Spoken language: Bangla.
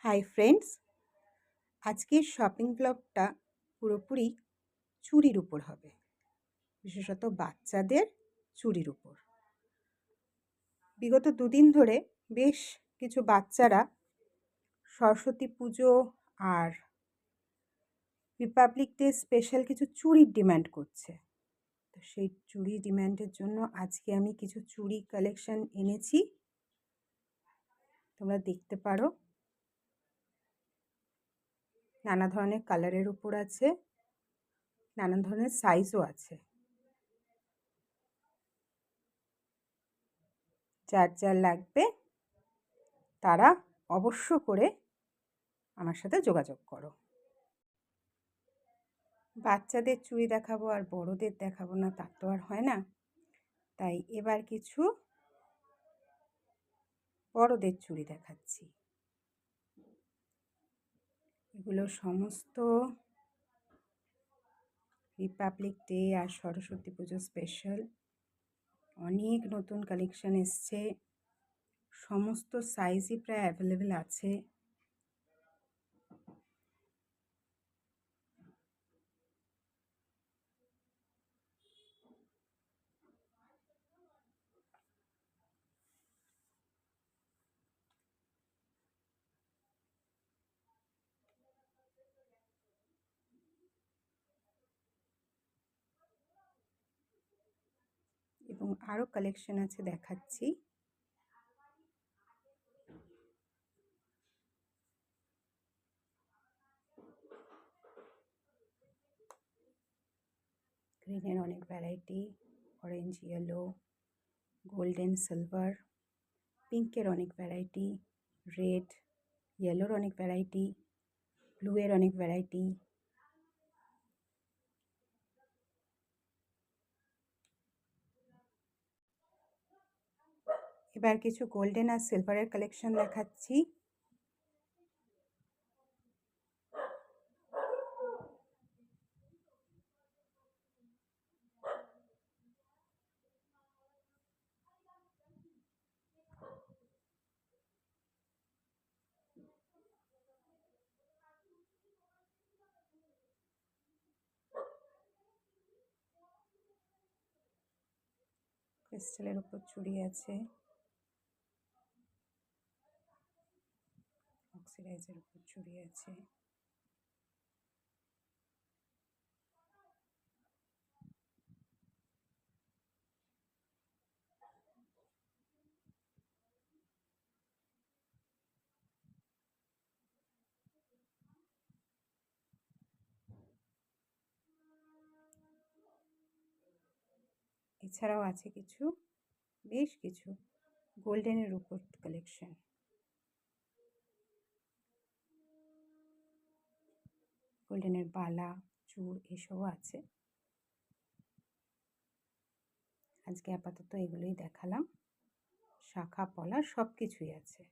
হাই ফ্রেন্ডস, আজকের শপিং ব্লগটা পুরোপুরি চুড়ির উপর হবে, বিশেষত বাচ্চাদের চুড়ির উপর। বিগত দুদিন ধরে বেশ কিছু বাচ্চারা সরস্বতী পুজো আর রিপাবলিক ডে স্পেশাল কিছু চুড়ির ডিমান্ড করছে। তো সেই চুড়ি ডিমান্ডের জন্য আজকে আমি কিছু চুড়ি কালেকশন এনেছি, তোমরা দেখতে পারো। নানা ধরনের কালারের উপর আছে, নানা ধরনের সাইজও আছে। যার যার লাগবে তারা অবশ্য করে আমার সাথে যোগাযোগ করো। বাচ্চাদের চুড়ি দেখাবো আর বড়দের দেখাবো না, তা তো আর হয় না। তাই এবার কিছু বড়দের চুড়ি দেখাচ্ছি। এগুলো সমস্ত রিপাবলিক ডে আর সরস্বতী পুজো স্পেশাল। অনেক নতুন কালেকশন এসছে, সমস্ত সাইজই প্রায় অ্যাভেলেবেল আছে। এবং আরও কালেকশন আছে, দেখাচ্ছি। গ্রিনের অনেক variety, orange, yellow, golden, silver. পিঙ্কের অনেক ভ্যারাইটি, রেড, ইয়েলোর অনেক ভ্যারাইটি, ব্লুয়ের অনেক ভ্যারাইটি। এবার কিছু গোল্ডেন আর সিলভারের কালেকশন দেখাচ্ছি। ক্রিস্টালের উপর চুড়ি আছে, অক্সিডাইজের উপর চুড়ি আছে। এছাড়াও আছে কিছু, বেশ কিছু গোল্ডেনের উপর কালেকশন। গোল্ডেনের বালা, চূড় এসবও আছে। আজকে আপাতত এগুলোই দেখালাম। শাখা পলা সব কিছুই আছে।